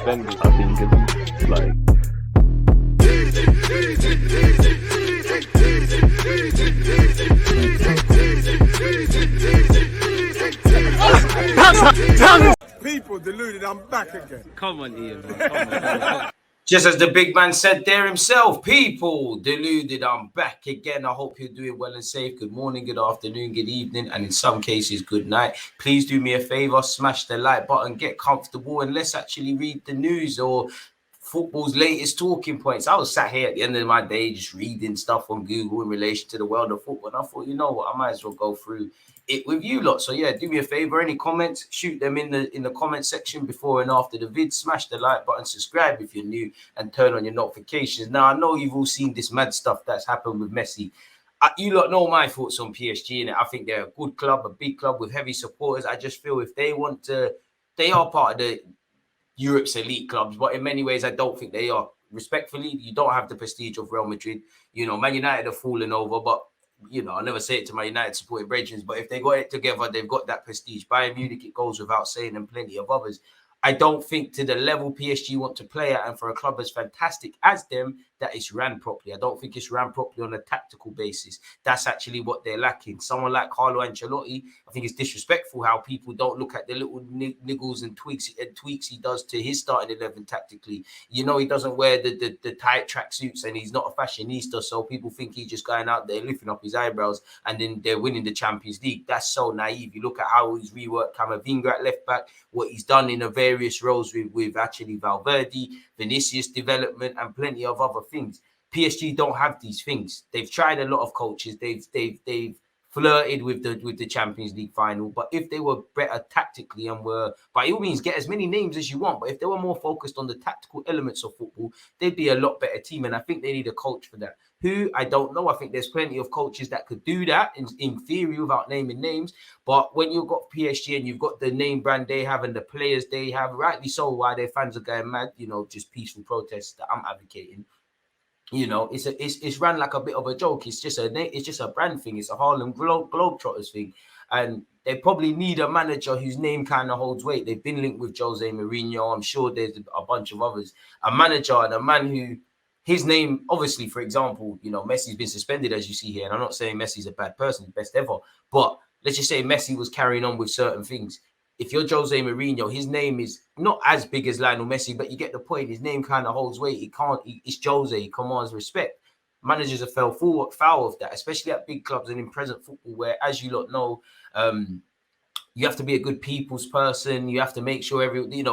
suspended, I think it's like. People deluded, I'm back again. Come on, Ian, man. Come on. Just as the big man said there himself, people deluded, I'm back again. I hope you're doing well and safe. Good morning, good afternoon, good evening, and in some cases, good night. Please do me a favor, smash the like button, get comfortable, and let's actually read the news or football's latest talking points. I was sat here at the end of my day just reading stuff on Google in relation to the world of football, and I thought, you know what, I might as well go through it with you lot. So yeah, do me a favor, any comments, shoot them in the comment section before and after the vid. Smash the like button, subscribe if you're new, and turn on your notifications. Now I know you've all seen this mad stuff that's happened with Messi. You lot know my thoughts on PSG, and I think they're a good club, a big club with heavy supporters. I just feel if they want to, they are part of the Europe's elite clubs, but in many ways I don't think they are. Respectfully, you don't have the prestige of Real Madrid. You know, Man United are falling over, but you know, I never say it to my United supporting brethren, but if they got it together, they've got that prestige. Bayern Munich, it goes without saying, and plenty of others. I don't think to the level PSG want to play at, and for a club as fantastic as them, that it's ran properly. I don't think it's ran properly on a tactical basis. That's actually what they're lacking. Someone like Carlo Ancelotti, I think it's disrespectful how people don't look at the little niggles and tweaks he does to his starting 11 tactically. You know, he doesn't wear the tight tracksuits, and he's not a fashionista, so people think he's just going out there lifting up his eyebrows and then they're winning the Champions League. That's so naive. You look at how he's reworked Camavinga at left back, what he's done in a various roles with actually Valverde, Vinicius development, and plenty of other things. PSG don't have these things. They've tried a lot of coaches. They've flirted with the Champions League final. But if they were better tactically and were, by all means, get as many names as you want, but if they were more focused on the tactical elements of football, they'd be a lot better team. And I think they need a coach for that. Who? I don't know. I think there's plenty of coaches that could do that in theory without naming names. But when you've got PSG and you've got the name brand they have and the players they have, rightly so, why their fans are going mad, you know, just peaceful protests that I'm advocating. You know, it's ran like a bit of a joke. It's just a brand thing. It's a Harlem Globetrotters thing. And they probably need a manager whose name kind of holds weight. They've been linked with Jose Mourinho. I'm sure there's a bunch of others. A manager and a man who, his name, obviously, for example, you know, Messi's been suspended, as you see here. And I'm not saying Messi's a bad person, best ever. But let's just say Messi was carrying on with certain things. If you're Jose Mourinho, his name is not as big as Lionel Messi, but you get the point. His name kind of holds weight. It's Jose. He commands respect. Managers have fell foul of that, especially at big clubs and in present football, where, as you lot know, you have to be a good people's person. You have to make sure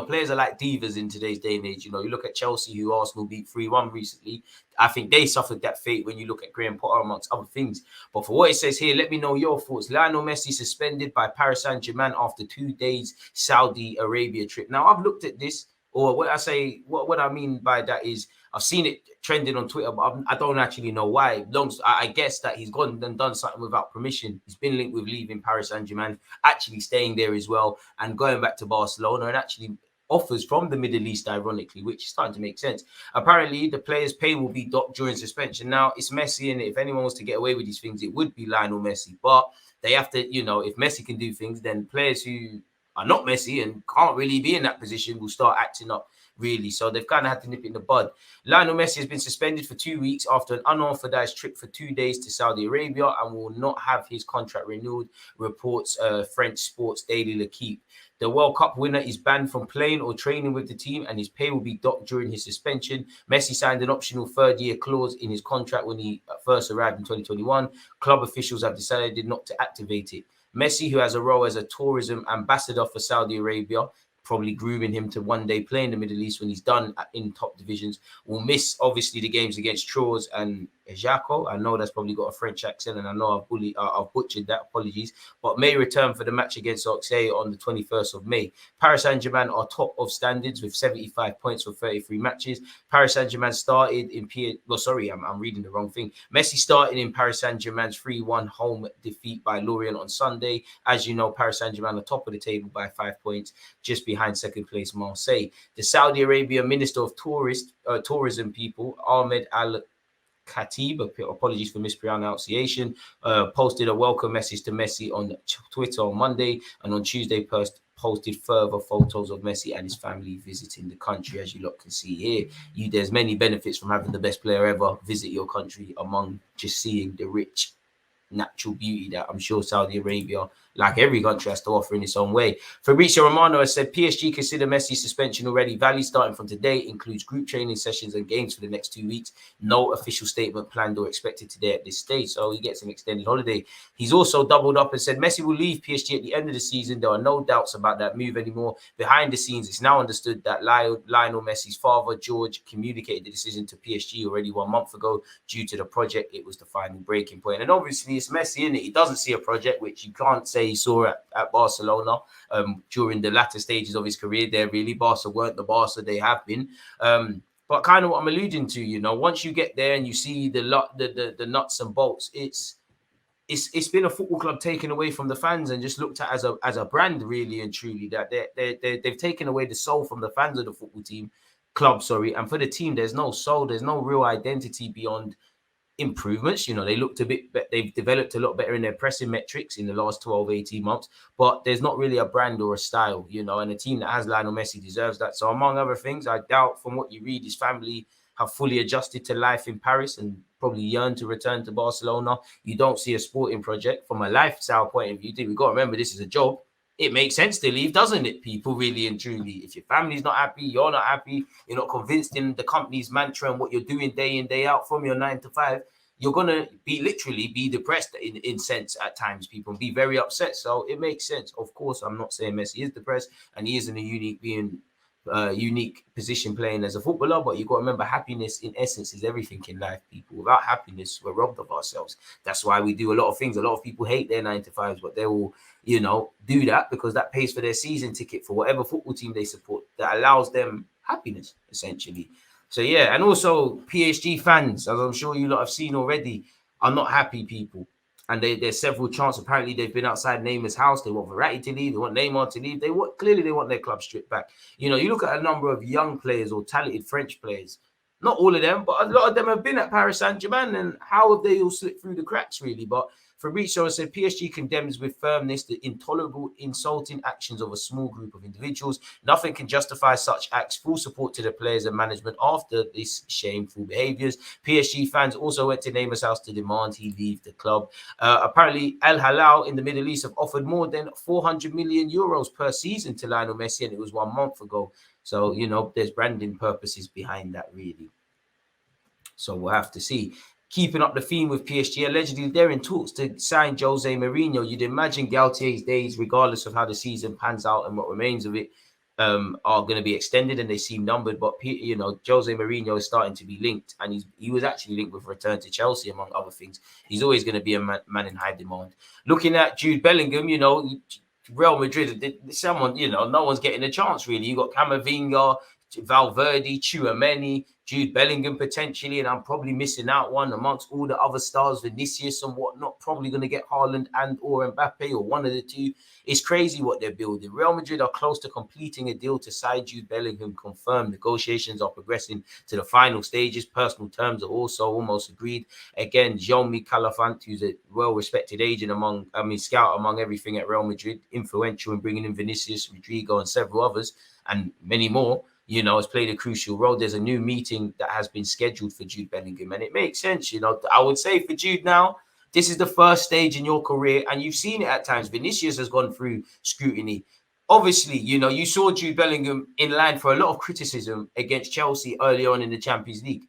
players are like divas in today's day and age. You know, you look at Chelsea, who Arsenal beat 3-1 recently. I think they suffered that fate when you look at Graham Potter, amongst other things. But for what it says here, let me know your thoughts. Lionel Messi suspended by Paris Saint-Germain after 2 days Saudi Arabia trip. Now, I've looked at this, or what I mean by that is I've seen it trending on Twitter, but I don't actually know why. I guess that he's gone and done something without permission. He's been linked with leaving Paris Saint-Germain, actually staying there as well, and going back to Barcelona, and actually offers from the Middle East, ironically, which is starting to make sense. Apparently, the player's pay will be docked during suspension. Now, it's Messi, and if anyone wants to get away with these things, it would be Lionel Messi. But they have to, you know, if Messi can do things, then players who are not Messi and can't really be in that position will start acting up, really. So they've kind of had to nip it in the bud. Lionel Messi has been suspended for 2 weeks after an unauthorized trip for 2 days to Saudi Arabia and will not have his contract renewed, reports French sports daily L'Equipe. The World Cup winner is banned from playing or training with the team, and his pay will be docked during his suspension. Messi signed an optional third-year clause in his contract when he first arrived in 2021. Club officials have decided not to activate it. Messi, who has a role as a tourism ambassador for Saudi Arabia, probably grooming him to one day play in the Middle East when he's done in top divisions, will miss, obviously, the games against Troyes and Jaco. I know that's probably got a French accent, and I know I've butchered that, apologies, but may return for the match against Auxerre on the 21st of May. Paris Saint-Germain are top of standards with 75 points for 33 matches. Paris Saint-Germain started in I'm reading the wrong thing. Messi started in Paris Saint-Germain's 3-1 home defeat by Lorient on Sunday. As you know, Paris Saint-Germain are top of the table by 5 points, just behind second place Marseille. The Saudi Arabia Minister of Tourism, Ahmed Al Khatib, apologies for mispronunciation, posted a welcome message to Messi on Twitter on Monday, and on Tuesday posted further photos of Messi and his family visiting the country. As you lot can see here, there's many benefits from having the best player ever visit your country, among just seeing the rich natural beauty that I'm sure Saudi Arabia, like every country, has to offer in its own way. Fabrizio Romano has said PSG consider Messi's suspension already valid starting from today, includes group training sessions and games for the next 2 weeks. No official statement planned or expected today at this stage, so he gets an extended holiday. He's also doubled up and said Messi will leave PSG at the end of the season. There are no doubts about that move anymore. Behind the scenes, it's now understood that Lionel Messi's father, George, communicated the decision to PSG already 1 month ago. Due to the project, it was the final breaking point. And obviously, it's Messi, isn't it? He doesn't see a project, which you can't say he saw at Barcelona during the latter stages of his career there, really. Barca weren't the Barca they have been. But kind of what I'm alluding to, you know, once you get there and you see the nuts and bolts, it's been a football club taken away from the fans and just looked at as a brand, really and truly. That they've taken away the soul from the fans of the football club, and for the team, there's no soul, there's no real identity beyond improvements. You know, they've developed a lot better in their pressing metrics in the last 12-18 months, but there's not really a brand or a style, you know, and a team that has Lionel Messi deserves that. So among other things, I doubt from what you read, his family have fully adjusted to life in Paris and probably yearn to return to Barcelona. You don't see a sporting project from a lifestyle point of view. We've got to remember, this is a job. It makes sense to leave, doesn't it, people, really and truly? If your family's not happy, you're not happy, you're not convinced in the company's mantra and what you're doing day in, day out from your 9 to 5, you're going to be depressed in sense at times, people, and be very upset. So it makes sense. Of course, I'm not saying Messi is depressed and he is in a unique position playing as a footballer, but you've got to remember, happiness in essence is everything in life, people. Without happiness, we're robbed of ourselves. That's why we do a lot of things. A lot of people hate their 9 to 5s, but they will, you know, do that because that pays for their season ticket for whatever football team they support, that allows them happiness, essentially. So yeah, and also PSG fans, as I'm sure you lot have seen already, are not happy, people. And there's several chants. Apparently, they've been outside Neymar's house. They want Verratti to leave. They want Neymar to leave. Clearly they want their club stripped back. You know, you look at a number of young players or talented French players. Not all of them, but a lot of them have been at Paris Saint-Germain. And how have they all slipped through the cracks, really? But Fabrizio said PSG condemns with firmness the intolerable, insulting actions of a small group of individuals. Nothing can justify such acts. Full support to the players and management after this shameful behaviours. PSG fans also went to Neymar's house to demand he leave the club. Apparently, Al Hilal in the Middle East have offered more than 400 million euros per season to Lionel Messi, and it was 1 month ago. So, you know, there's branding purposes behind that, really. So we'll have to see. Keeping up the theme with PSG, allegedly they're in talks to sign Jose Mourinho. You'd imagine Galtier's days, regardless of how the season pans out and what remains of it, are going to be extended, and they seem numbered. But, you know, Jose Mourinho is starting to be linked, and he was actually linked with a return to Chelsea, among other things. He's always going to be a man in high demand. Looking at Jude Bellingham, you know, Real Madrid, someone, you know, no one's getting a chance, really. You got Camavinga, Valverde, Tchouaméni, Jude Bellingham potentially, and I'm probably missing out one amongst all the other stars, Vinicius and whatnot, probably going to get Haaland and or Mbappe or one of the two. It's crazy what they're building. Real Madrid are close to completing a deal to sign Jude Bellingham, confirmed. Negotiations are progressing to the final stages. Personal terms are also almost agreed. Again, Jaume Calafant, who's a well-respected agent scout among everything at Real Madrid, influential in bringing in Vinicius, Rodrigo and several others, and many more, you know, has played a crucial role. There's a new meeting that has been scheduled for Jude Bellingham, and it makes sense. You know, I would say for Jude now, this is the first stage in your career, and you've seen it at times. Vinicius has gone through scrutiny. Obviously, you know, you saw Jude Bellingham in line for a lot of criticism against Chelsea early on in the Champions League.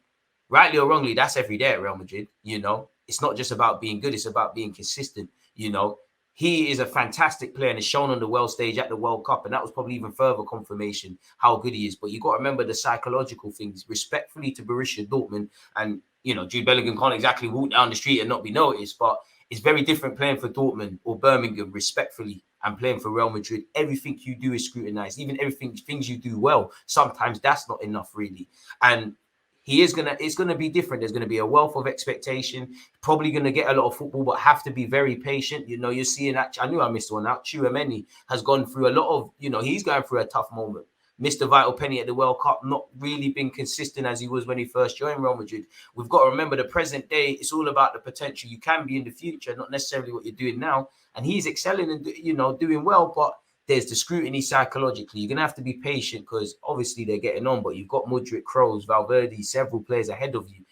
Rightly or wrongly, that's every day at Real Madrid. You know, it's not just about being good, it's about being consistent. You know, he is a fantastic player and is shown on the world stage at the World Cup. And that was probably even further confirmation how good he is. But you've got to remember the psychological things, respectfully to Borussia Dortmund. And, you know, Jude Bellingham can't exactly walk down the street and not be noticed. But it's very different playing for Dortmund or Birmingham, respectfully, and playing for Real Madrid. Everything you do is scrutinized. Even things you do well, sometimes that's not enough, really. And it's gonna be different. There's gonna be a wealth of expectation. Probably gonna get a lot of football, but have to be very patient. You know, you're seeing that. I knew I missed one out. Tchouaméni has gone through a lot of. You know, he's going through a tough moment. missed a vital penny at the World Cup, not really been consistent as he was when he first joined Real Madrid. We've got to remember the present day, it's all about the potential you can be in the future, not necessarily what you're doing now. And he's excelling and, you know, doing well, but there's the scrutiny psychologically. You're going to have to be patient because obviously they're getting on, but you've got Modric, Kroos, Valverde, several players ahead of you.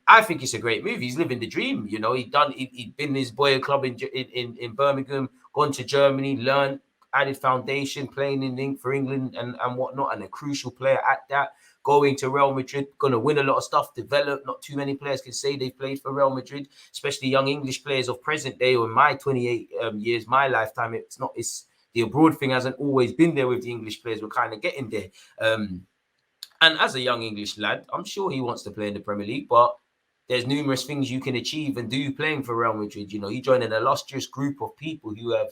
I think it's a great move. He's living the dream. You know, he'd been in his boy club in Birmingham, gone to Germany, learned, added foundation, playing for England and whatnot, and a crucial player at that. Going to Real Madrid, going to win a lot of stuff, develop. Not too many players can say they've played for Real Madrid, especially young English players of present day or in my 28 years, my lifetime. It's the abroad thing hasn't always been there with the English players. We're kind of getting there. And as a young English lad, I'm sure he wants to play in the Premier League, but there's numerous things you can achieve and do playing for Real Madrid. You know, you join an illustrious group of people who have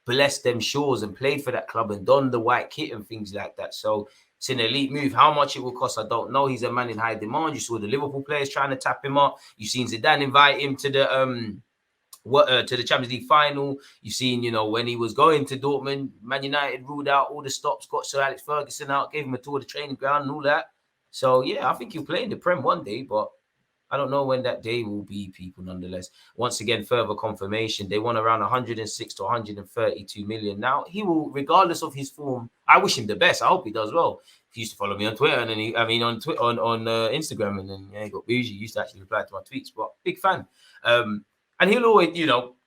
blessed them shores and played for that club and donned the white kit and things like that. So it's an elite move. How much it will cost, I don't know. He's a man in high demand. You saw the Liverpool players trying to tap him up. You've seen Zidane invite him to the Champions League final. You've seen, you know, when he was going to Dortmund, Man United ruled out all the stops, got Sir Alex Ferguson out, gave him a tour of the training ground and all that. So yeah, I think he'll play in the Prem one day, but I don't know when that day will be, people, nonetheless. Once again, further confirmation. They want around 106 to 132 million. Now, he will, regardless of his form, I wish him the best. I hope he does well. He used to follow me on Twitter, and then on Instagram, and then he got bougie. He used to actually reply to my tweets, but big fan. And he'll always, you know,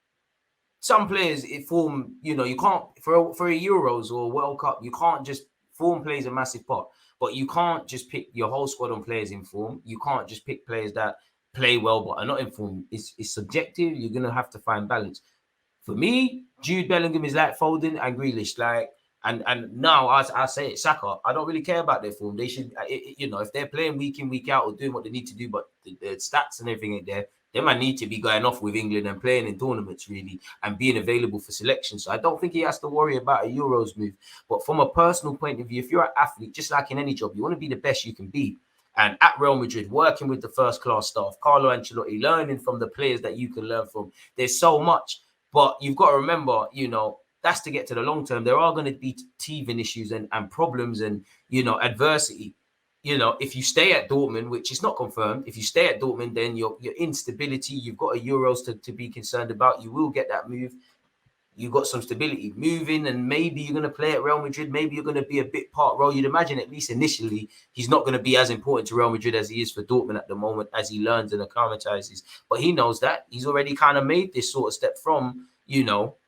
some players, it form, you know, you can't, for a Euros or World Cup, you can't just, form plays a massive part. But you can't just pick your whole squad on players in form. You can't just pick players that play well but are not in form. It's subjective. You're going to have to find balance. For me, Jude Bellingham is like Foden and Grealish. Like, and now I say it, Saka, I don't really care about their form. They should, you know, if they're playing week in, week out or doing what they need to do, but the stats and everything ain't there, they might need to be going off with England and playing in tournaments, really, and being available for selection. So I don't think he has to worry about a Euros move. But from a personal point of view, if you're an athlete, just like in any job, you want to be the best you can be. And at Real Madrid, working with the first-class staff, Carlo Ancelotti, learning from the players that you can learn from. There's so much. But you've got to remember, you know, that's to get to the long term. There are going to be teething issues and problems and, you know, adversity. You know, if you stay at Dortmund, which is not confirmed, if you stay at Dortmund, then your instability, you've got a Euros to be concerned about. You will get that move. You've got some stability moving, and maybe you're going to play at Real Madrid. Maybe you're going to be a bit part role. You'd imagine, at least initially, he's not going to be as important to Real Madrid as he is for Dortmund at the moment, as he learns and acclimatizes. But he knows that. He's already kind of made this sort of step from, you know,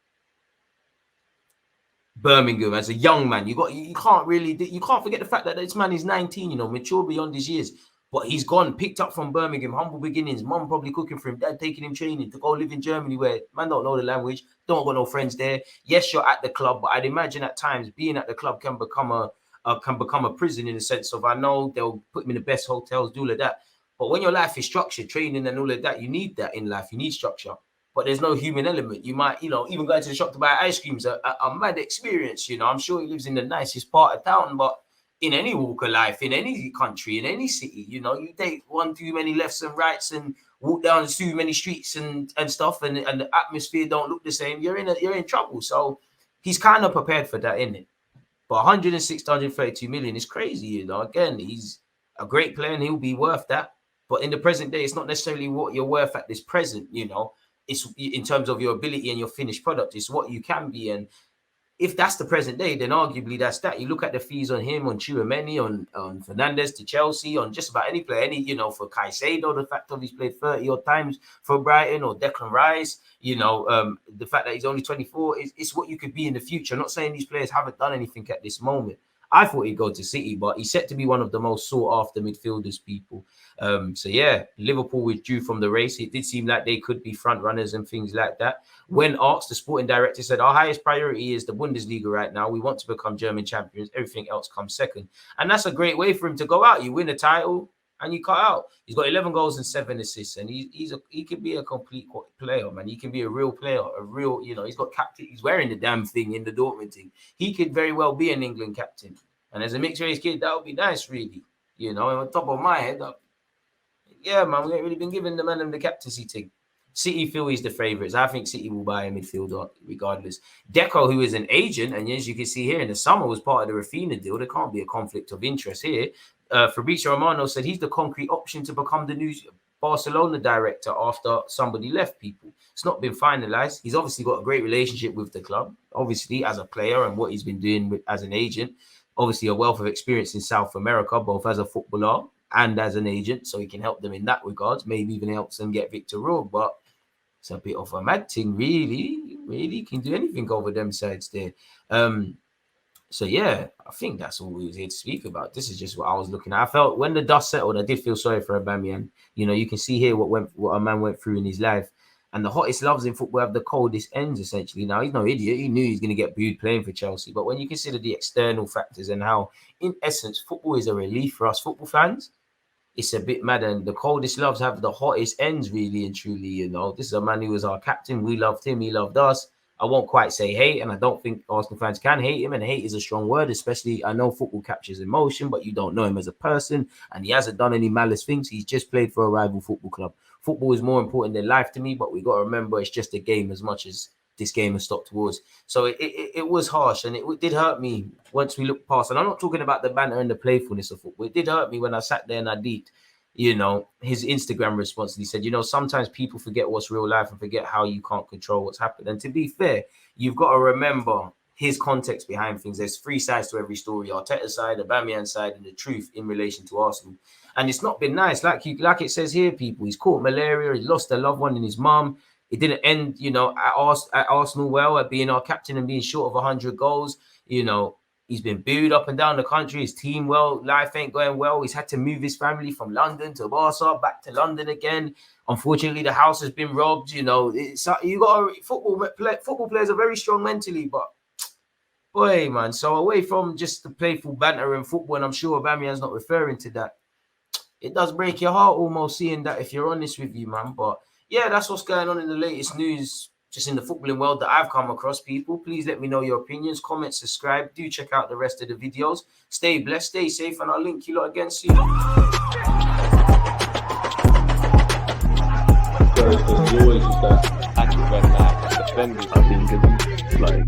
Birmingham as a young man. You can't forget the fact that this man is 19, you know, mature beyond his years. But he's gone, picked up from Birmingham, humble beginnings, mum probably cooking for him, dad taking him training to go live in Germany where man don't know the language, don't got no friends there. Yes, you're at the club, but I'd imagine at times being at the club can become a prison in the sense of, I know they'll put him in the best hotels, do all of that. But when your life is structured, training and all of that, you need that in life. You need structure. But there's no human element. You might, you know, even going to the shop to buy ice cream is a mad experience. You know, I'm sure he lives in the nicest part of town, but in any walk of life, in any country, in any city, you know, you take one too many lefts and rights and walk down too many streets and stuff, and the atmosphere don't look the same. You're in trouble. So he's kind of prepared for that, isn't it? But 106 to 132 million is crazy, you know. Again, he's a great player and he'll be worth that. But in the present day, it's not necessarily what you're worth at this present, you know. It's in terms of your ability and your finished product. It's what you can be. And if that's the present day, then arguably that's that. You look at the fees on him, on Tchouaméni, on Fernandes to Chelsea, on just about any player, you know, for Caicedo, the fact that he's played 30 odd times for Brighton, or Declan Rice, you know, the fact that he's only 24, it's what you could be in the future. I'm not saying these players haven't done anything at this moment. I thought he'd go to City, but he's set to be one of the most sought-after midfielders, people. So, yeah, Liverpool withdrew from the race. It did seem like they could be front runners and things like that. When asked, the sporting director said, our highest priority is the Bundesliga right now. We want to become German champions. Everything else comes second. And that's a great way for him to go out. You win a title and you cut out. He's got 11 goals and 7 assists. And he can be a complete player, man. He can be a real player, you know, he's got captain. He's wearing the damn thing in the Dortmund thing. He could very well be an England captain. And as a mixed race kid, that would be nice, really. You know, and on top of my head, yeah, man, we ain't really been giving the man the captaincy thing. City feel he's the favourites. I think City will buy a midfielder regardless. Deco, who is an agent, and as you can see here in the summer, was part of the Rafinha deal. There can't be a conflict of interest here. Fabrizio Romano said he's the concrete option to become the new Barcelona director after somebody left. People, it's not been finalised. He's obviously got a great relationship with the club, obviously as a player and what he's been doing as an agent. Obviously a wealth of experience in South America, both as a footballer and as an agent, so he can help them in that regard. Maybe even helps them get Victor Rowe, but it's a bit of a mad thing, really can do anything over them sides there. So yeah, I think that's all we was here to speak about. This is just what I was looking at. I felt when the dust settled, I did feel sorry for Aubameyang. You know, you can see here what a man went through in his life. And the hottest loves in football have the coldest ends, essentially. Now, he's no idiot. He knew he was going to get booed playing for Chelsea. But when you consider the external factors and how, in essence, football is a relief for us football fans, it's a bit mad. And the coldest loves have the hottest ends, really and truly, you know. This is a man who was our captain. We loved him. He loved us. I won't quite say hate, and I don't think Arsenal fans can hate him. And hate is a strong word, especially I know football captures emotion, but you don't know him as a person. And he hasn't done any malice things. He's just played for a rival football club. Football is more important than life to me, but we got to remember it's just a game as much as this game has stopped towards. So it was harsh, and it did hurt me once we looked past. And I'm not talking about the banter and the playfulness of football. It did hurt me when I sat there and I did, you know, his Instagram response. And he said, you know, sometimes people forget what's real life and forget how you can't control what's happened. And to be fair, you've got to remember his context behind things. There's three sides to every story: Arteta's side, Aubameyang's side, and the truth in relation to Arsenal. And it's not been nice. Like it says here, people, he's caught malaria. He lost a loved one in his mum. It didn't end, you know, at Arsenal well, at being our captain and being short of 100 goals. You know, he's been booed up and down the country. His team, well, life ain't going well. He's had to move his family from London to Barca, back to London again. Unfortunately, the house has been robbed. You know, you got football players are very strong mentally, but boy, man. So away from just the playful banter in football, and I'm sure Aubameyang's not referring to that, it does break your heart almost seeing that, if you're honest with you, man. But yeah, that's what's going on in the latest news, just in the footballing world that I've come across. People, please let me know your opinions, comment, subscribe. Do check out the rest of the videos. Stay blessed, stay safe, and I'll link you lot again soon. You always use that. Active red flag, defenders. I think it's like